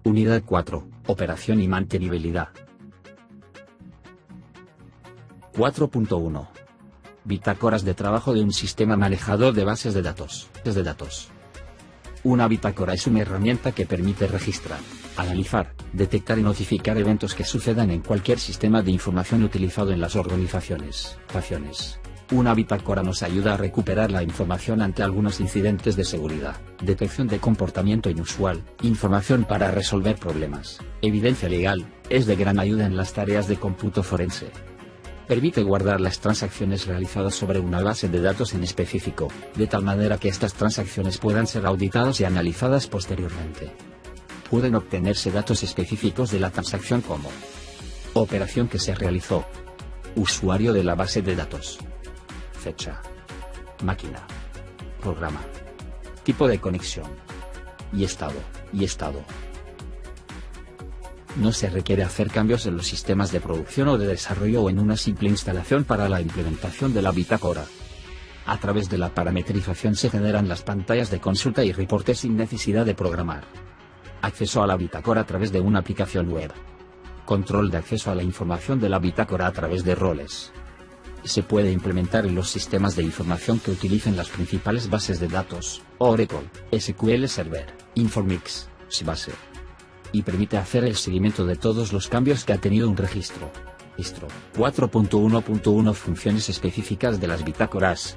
Unidad 4, Operación y mantenibilidad. 4.1. Bitácoras de trabajo de un sistema manejador de bases de datos. Una bitácora es una herramienta que permite registrar, analizar, detectar y notificar eventos que sucedan en cualquier sistema de información utilizado en las organizaciones. Una bitácora nos ayuda a recuperar la información ante algunos incidentes de seguridad, detección de comportamiento inusual, información para resolver problemas, evidencia legal. Es de gran ayuda en las tareas de cómputo forense. Permite guardar las transacciones realizadas sobre una base de datos en específico, de tal manera que estas transacciones puedan ser auditadas y analizadas posteriormente. Pueden obtenerse datos específicos de la transacción como operación que se realizó, usuario de la base de datos, fecha, máquina, programa, tipo de conexión y estado. No se requiere hacer cambios en los sistemas de producción o de desarrollo o en una simple instalación para la implementación de la bitácora. A través de la parametrización se generan las pantallas de consulta y reportes sin necesidad de programar. Acceso a la bitácora a través de una aplicación web. Control de acceso a la información de la bitácora a través de roles. Se puede implementar en los sistemas de información que utilicen las principales bases de datos, Oracle, SQL Server, Informix, Sybase. Y permite hacer el seguimiento de todos los cambios que ha tenido un registro. 4.1.1 Funciones específicas de las bitácoras.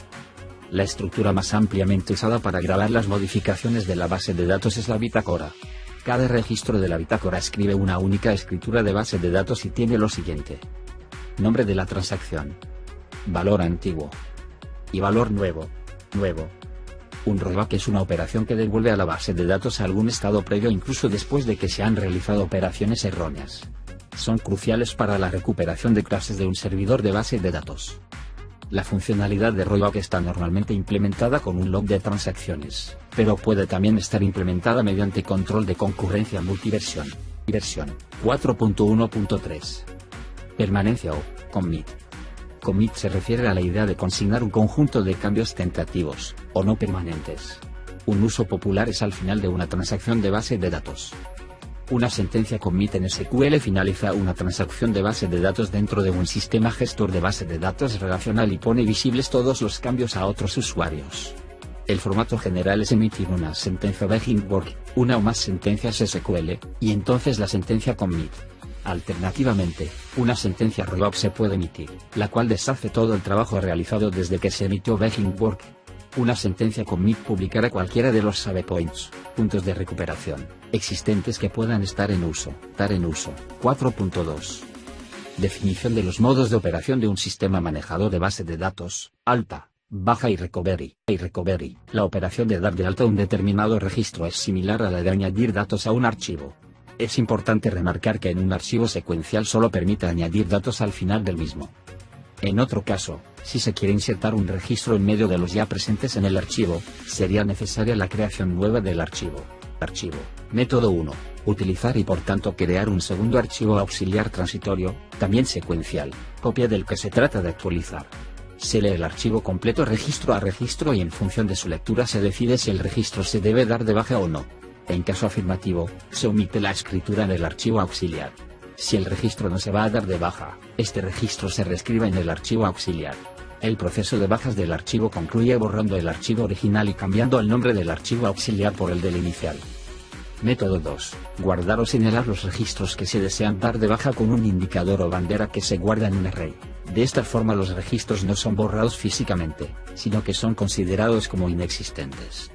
La estructura más ampliamente usada para grabar las modificaciones de la base de datos es la bitácora. Cada registro de la bitácora escribe una única escritura de base de datos y tiene lo siguiente: nombre de la transacción, valor antiguo y valor nuevo. Un rollback es una operación que devuelve a la base de datos a algún estado previo incluso después de que se han realizado operaciones erróneas. Son cruciales para la recuperación de clases de un servidor de base de datos. La funcionalidad de rollback está normalmente implementada con un log de transacciones, pero puede también estar implementada mediante control de concurrencia multiversión. 4.1.3. Permanencia o commit. Commit se refiere a la idea de consignar un conjunto de cambios tentativos, o no permanentes. Un uso popular es al final de una transacción de base de datos. Una sentencia commit en SQL finaliza una transacción de base de datos dentro de un sistema gestor de base de datos relacional y pone visibles todos los cambios a otros usuarios. El formato general es emitir una sentencia begin work, una o más sentencias SQL, y entonces la sentencia commit. Alternativamente, una sentencia rollback se puede emitir, la cual deshace todo el trabajo realizado desde que se emitió begin work. Una sentencia commit publicará cualquiera de los save points, puntos de recuperación, existentes que puedan estar en uso. 4.2. Definición de los modos de operación de un sistema manejador de base de datos, alta, baja y recovery. La operación de dar de alta un determinado registro es similar a la de añadir datos a un archivo. Es importante remarcar que en un archivo secuencial solo permite añadir datos al final del mismo. En otro caso, si se quiere insertar un registro en medio de los ya presentes en el archivo, sería necesaria la creación nueva del archivo. Método 1. Utilizar y por tanto crear un segundo archivo auxiliar transitorio, también secuencial, copia del que se trata de actualizar. Se lee el archivo completo registro a registro y en función de su lectura se decide si el registro se debe dar de baja o no. En caso afirmativo, se omite la escritura en el archivo auxiliar. Si el registro no se va a dar de baja, este registro se reescribe en el archivo auxiliar. El proceso de bajas del archivo concluye borrando el archivo original y cambiando el nombre del archivo auxiliar por el del inicial. Método 2. Guardar o señalar los registros que se desean dar de baja con un indicador o bandera que se guarda en un array. De esta forma los registros no son borrados físicamente, sino que son considerados como inexistentes.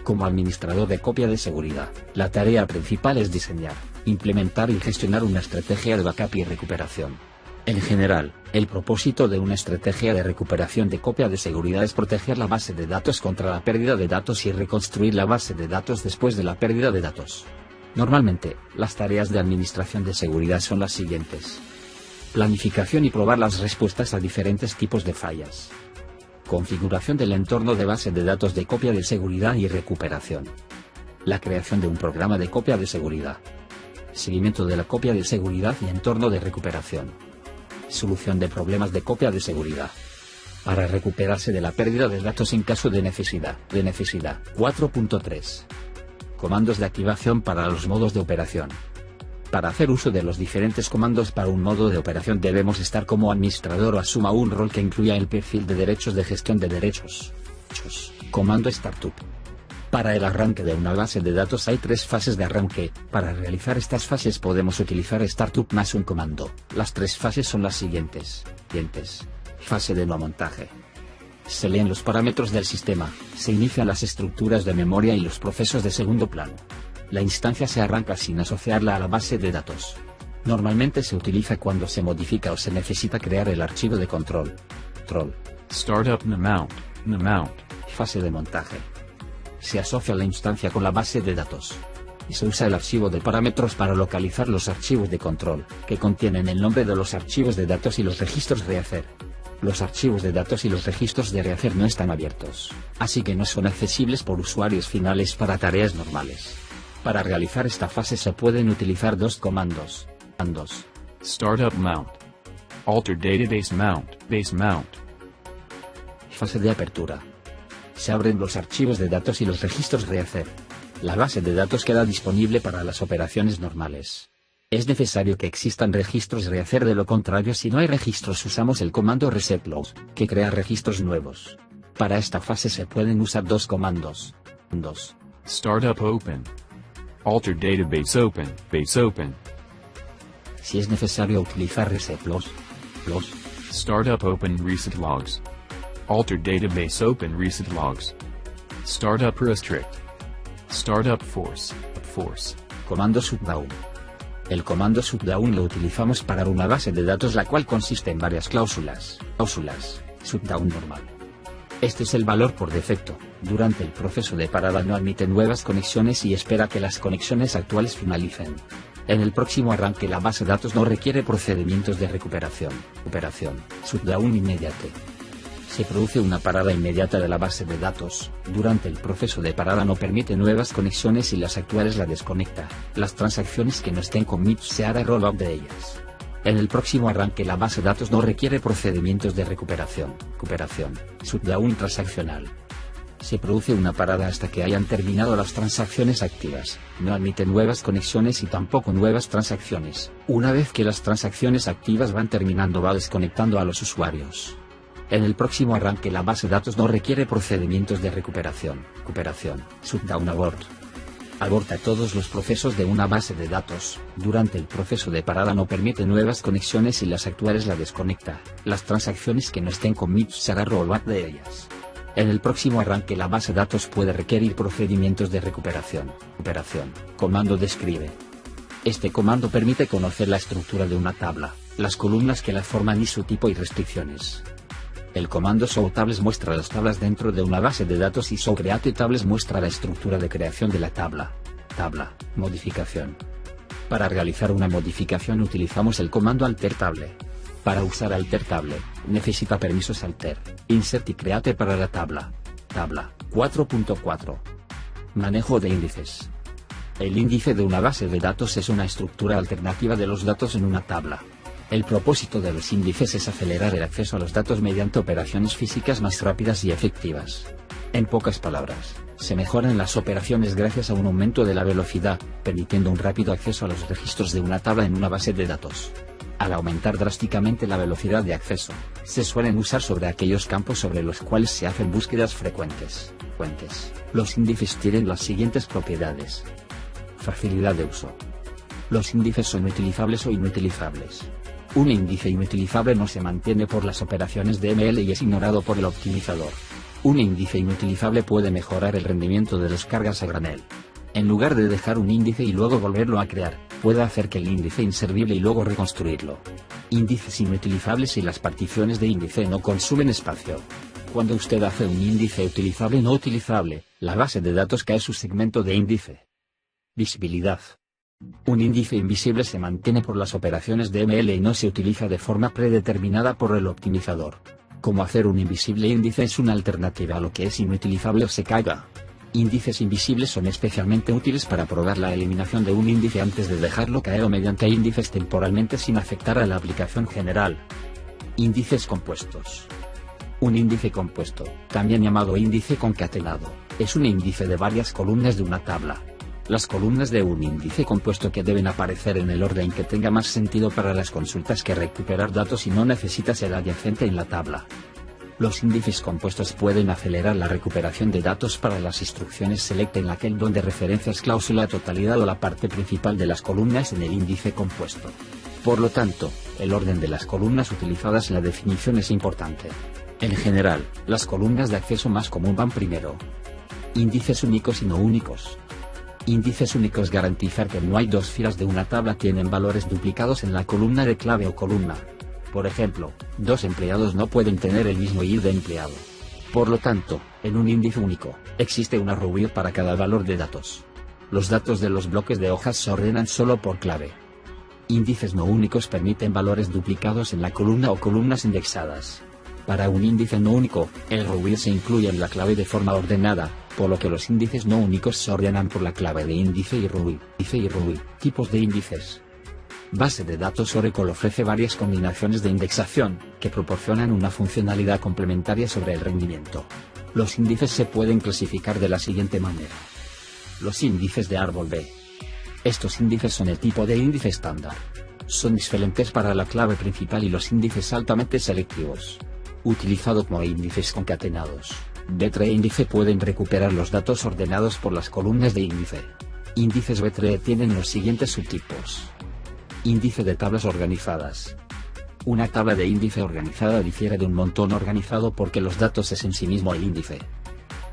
Como administrador de copia de seguridad, la tarea principal es diseñar, implementar y gestionar una estrategia de backup y recuperación. En general, el propósito de una estrategia de recuperación de copia de seguridad es proteger la base de datos contra la pérdida de datos y reconstruir la base de datos después de la pérdida de datos. Normalmente, las tareas de administración de seguridad son las siguientes: planificación y probar las respuestas a diferentes tipos de fallas. Configuración del entorno de base de datos de copia de seguridad y recuperación. La creación de un programa de copia de seguridad. Seguimiento de la copia de seguridad y entorno de recuperación. Solución de problemas de copia de seguridad. Para recuperarse de la pérdida de datos en caso de necesidad. 4.3. Comandos de activación para los modos de operación. Para hacer uso de los diferentes comandos para un modo de operación debemos estar como administrador o asuma un rol que incluya el perfil de derechos de gestión de derechos. Comando Startup. Para el arranque de una base de datos hay 3 fases de arranque. Para realizar estas fases podemos utilizar Startup más un comando. Las 3 fases son las siguientes. Fase de no montaje. Se leen los parámetros del sistema, se inician las estructuras de memoria y los procesos de segundo plano. La instancia se arranca sin asociarla a la base de datos. Normalmente se utiliza cuando se modifica o se necesita crear el archivo de control. Startup mount. Fase de montaje. Se asocia la instancia con la base de datos. Y se usa el archivo de parámetros para localizar los archivos de control, que contienen el nombre de los archivos de datos y los registros rehacer. Los archivos de datos y los registros de rehacer no están abiertos, así que no son accesibles por usuarios finales para tareas normales. Para realizar esta fase se pueden utilizar 2 comandos. Startup mount. Alter database mount. Base mount. Fase de apertura. Se abren los archivos de datos y los registros rehacer. La base de datos queda disponible para las operaciones normales. Es necesario que existan registros rehacer, de lo contrario, si no hay registros usamos el comando resetLog, que crea registros nuevos. Para esta fase se pueden usar 2 comandos. Startup open. Alter database open. Base open. Si es necesario utilizar resetLog. Startup open reset logs. Alter database open reset logs. Startup restrict. Startup force. Comando shutdown. El comando shutdown lo utilizamos para una base de datos la cual consiste en varias cláusulas. Shutdown normal. Este es el valor por defecto. Durante el proceso de parada no admite nuevas conexiones y espera que las conexiones actuales finalicen. En el próximo arranque la base de datos no requiere procedimientos de recuperación. Shutdown inmediate. Se produce una parada inmediata de la base de datos. Durante el proceso de parada no permite nuevas conexiones y las actuales la desconecta. Las transacciones que no estén commit se hará rollout de ellas. En el próximo arranque la base de datos no requiere procedimientos de recuperación. Shutdown transaccional. Se produce una parada hasta que hayan terminado las transacciones activas. No admite nuevas conexiones y tampoco nuevas transacciones. Una vez que las transacciones activas van terminando va desconectando a los usuarios. En el próximo arranque la base de datos no requiere procedimientos de recuperación. Shutdown abort. Aborta todos los procesos de una base de datos. Durante el proceso de parada no permite nuevas conexiones y las actuales la desconecta. Las transacciones que no estén commit se hará rollback de ellas. En el próximo arranque la base de datos puede requerir procedimientos de recuperación. Comando describe. Este comando permite conocer la estructura de una tabla, las columnas que la forman y su tipo y restricciones. El comando showTables muestra las tablas dentro de una base de datos y showCreateTables muestra la estructura de creación de la tabla. Modificación. Para realizar una modificación utilizamos el comando alterTable. Para usar alterTable, necesita permisos alter, insert y create para la tabla. 4.4. Manejo de índices. El índice de una base de datos es una estructura alternativa de los datos en una tabla. El propósito de los índices es acelerar el acceso a los datos mediante operaciones físicas más rápidas y efectivas. En pocas palabras, se mejoran las operaciones gracias a un aumento de la velocidad, permitiendo un rápido acceso a los registros de una tabla en una base de datos. Al aumentar drásticamente la velocidad de acceso, se suelen usar sobre aquellos campos sobre los cuales se hacen búsquedas frecuentes. Los índices tienen las siguientes propiedades. Facilidad de uso. Los índices son utilizables o inutilizables. Un índice inutilizable no se mantiene por las operaciones de ML y es ignorado por el optimizador. Un índice inutilizable puede mejorar el rendimiento de las cargas a granel. En lugar de dejar un índice y luego volverlo a crear, puede hacer que el índice inservible y luego reconstruirlo. Índices inutilizables y las particiones de índice no consumen espacio. Cuando usted hace un índice utilizable no utilizable, la base de datos cae su segmento de índice. Visibilidad. Un índice invisible se mantiene por las operaciones de ML y no se utiliza de forma predeterminada por el optimizador. Como hacer un invisible índice es una alternativa a lo que es inutilizable o se caiga. Índices invisibles son especialmente útiles para probar la eliminación de un índice antes de dejarlo caer o mediante índices temporalmente sin afectar a la aplicación general. Índices compuestos. Un índice compuesto, también llamado índice concatenado, es un índice de varias columnas de una tabla. Las columnas de un índice compuesto que deben aparecer en el orden que tenga más sentido para las consultas que recuperar datos y no necesitas el adyacente en la tabla. Los índices compuestos pueden acelerar la recuperación de datos para las instrucciones select en aquel donde referencias cláusula totalidad o la parte principal de las columnas en el índice compuesto. Por lo tanto, el orden de las columnas utilizadas en la definición es importante. En general, las columnas de acceso más común van primero. Índices únicos y no únicos. Índices únicos garantizar que no hay dos filas de una tabla tienen valores duplicados en la columna de clave o columna. Por ejemplo, dos empleados no pueden tener el mismo ID de empleado. Por lo tanto, en un índice único, existe una rubio para cada valor de datos. Los datos de los bloques de hojas se ordenan solo por clave. Índices no únicos permiten valores duplicados en la columna o columnas indexadas. Para un índice no único, el rubio se incluye en la clave de forma ordenada, por lo que los índices no únicos se ordenan por la clave de índice y rubio. Tipos de índices. Base de datos Oracle ofrece varias combinaciones de indexación, que proporcionan una funcionalidad complementaria sobre el rendimiento. Los índices se pueden clasificar de la siguiente manera. Los índices de árbol B. Estos índices son el tipo de índice estándar. Son excelentes para la clave principal y los índices altamente selectivos. Utilizado como índices concatenados, B-tree e índice pueden recuperar los datos ordenados por las columnas de índice. Índices B-tree tienen los siguientes subtipos. Índice de tablas organizadas. Una tabla de índice organizada difiere de un montón organizado porque los datos es en sí mismo el índice.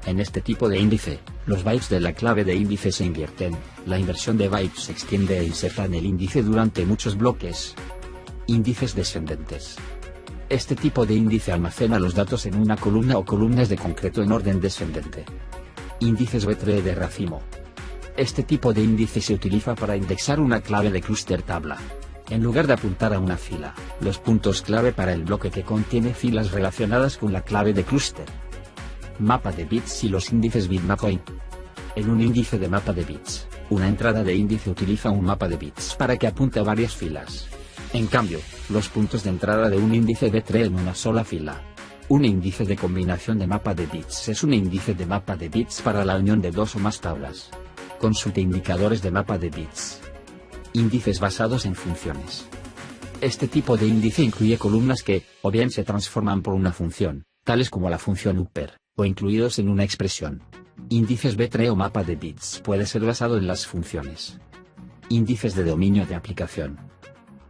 En este tipo de índice, los bytes de la clave de índice se invierten, la inversión de bytes se extiende e inserta en el índice durante muchos bloques. Índices descendentes. Este tipo de índice almacena los datos en una columna o columnas de concreto en orden descendente. Índices B-tree de racimo. Este tipo de índice se utiliza para indexar una clave de clúster tabla. En lugar de apuntar a una fila, los puntos clave para el bloque que contiene filas relacionadas con la clave de clúster. Mapa de bits y los índices bitmap-OIN. En un índice de mapa de bits, una entrada de índice utiliza un mapa de bits para que apunte a varias filas. En cambio, los puntos de entrada de un índice B-tree en una sola fila. Un índice de combinación de mapa de bits es un índice de mapa de bits para la unión de dos o más tablas. Consulte indicadores de mapa de bits. Índices basados en funciones. Este tipo de índice incluye columnas que, o bien se transforman por una función, tales como la función upper, o incluidos en una expresión. Índices B-tree o mapa de bits puede ser basado en las funciones. Índices de dominio de aplicación.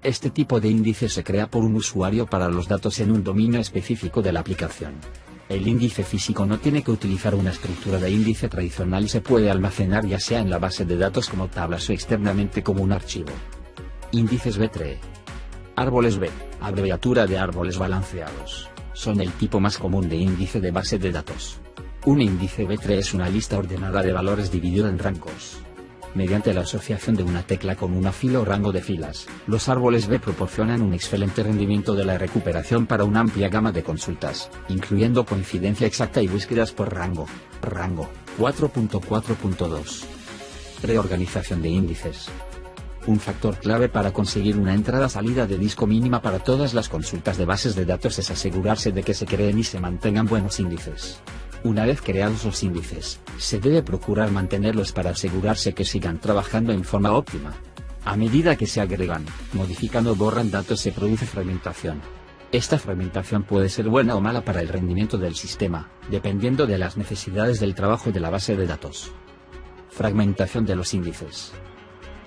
Este tipo de índice se crea por un usuario para los datos en un dominio específico de la aplicación. El índice físico no tiene que utilizar una estructura de índice tradicional y se puede almacenar ya sea en la base de datos como tablas o externamente como un archivo. Índices B-tree. Árboles B, abreviatura de árboles balanceados, son el tipo más común de índice de base de datos. Un índice B-tree es una lista ordenada de valores dividida en rangos. Mediante la asociación de una tecla con una fila o rango de filas, los árboles B proporcionan un excelente rendimiento de la recuperación para una amplia gama de consultas, incluyendo coincidencia exacta y búsquedas por rango. Rango 4.4.2. Reorganización de índices. Un factor clave para conseguir una entrada-salida de disco mínima para todas las consultas de bases de datos es asegurarse de que se creen y se mantengan buenos índices. Una vez creados los índices, se debe procurar mantenerlos para asegurarse que sigan trabajando en forma óptima. A medida que se agregan, modifican o borran datos se produce fragmentación. Esta fragmentación puede ser buena o mala para el rendimiento del sistema, dependiendo de las necesidades del trabajo de la base de datos. Fragmentación de los índices.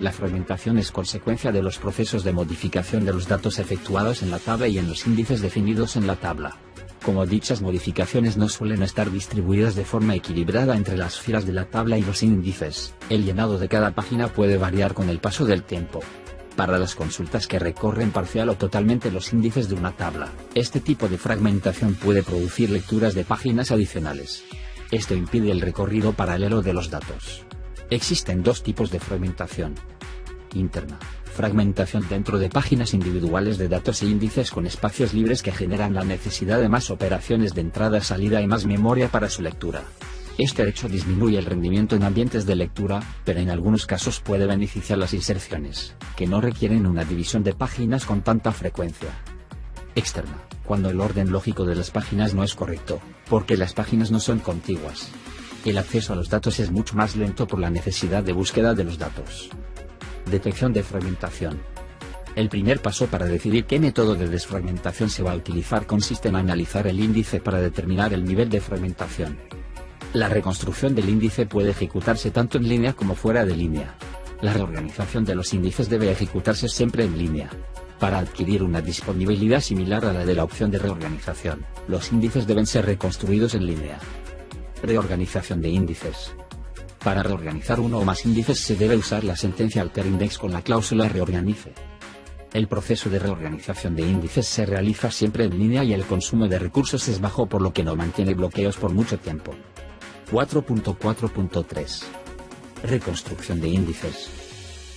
La fragmentación es consecuencia de los procesos de modificación de los datos efectuados en la tabla y en los índices definidos en la tabla. Como dichas modificaciones no suelen estar distribuidas de forma equilibrada entre las filas de la tabla y los índices, el llenado de cada página puede variar con el paso del tiempo. Para las consultas que recorren parcial o totalmente los índices de una tabla, este tipo de fragmentación puede producir lecturas de páginas adicionales. Esto impide el recorrido paralelo de los datos. Existen dos tipos de fragmentación. Interna. Fragmentación dentro de páginas individuales de datos e índices con espacios libres que generan la necesidad de más operaciones de entrada-salida y más memoria para su lectura. Este hecho disminuye el rendimiento en ambientes de lectura, pero en algunos casos puede beneficiar las inserciones, que no requieren una división de páginas con tanta frecuencia. Externa. Cuando el orden lógico de las páginas no es correcto, porque las páginas no son contiguas. El acceso a los datos es mucho más lento por la necesidad de búsqueda de los datos. Detección de fragmentación. El primer paso para decidir qué método de desfragmentación se va a utilizar consiste en analizar el índice para determinar el nivel de fragmentación. La reconstrucción del índice puede ejecutarse tanto en línea como fuera de línea. La reorganización de los índices debe ejecutarse siempre en línea. Para adquirir una disponibilidad similar a la de la opción de reorganización, los índices deben ser reconstruidos en línea. Reorganización de índices. Para reorganizar uno o más índices se debe usar la sentencia alterindex con la cláusula reorganice. El proceso de reorganización de índices se realiza siempre en línea y el consumo de recursos es bajo, por lo que no mantiene bloqueos por mucho tiempo. 4.4.3. Reconstrucción de índices.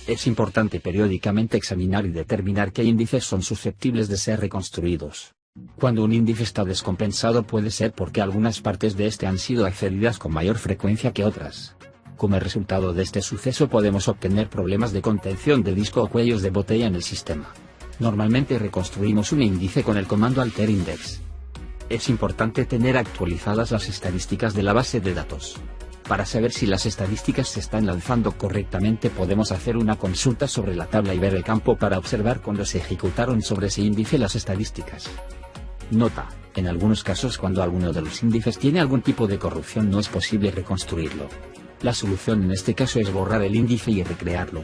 Es importante periódicamente examinar y determinar qué índices son susceptibles de ser reconstruidos. Cuando un índice está descompensado puede ser porque algunas partes de este han sido accedidas con mayor frecuencia que otras. Como resultado de este suceso podemos obtener problemas de contención de disco o cuellos de botella en el sistema. Normalmente reconstruimos un índice con el comando alterindex. Es importante tener actualizadas las estadísticas de la base de datos. Para saber si las estadísticas se están lanzando correctamente podemos hacer una consulta sobre la tabla y ver el campo para observar cuando se ejecutaron sobre ese índice las estadísticas. Nota: en algunos casos, cuando alguno de los índices tiene algún tipo de corrupción, no es posible reconstruirlo. La solución en este caso es borrar el índice y recrearlo.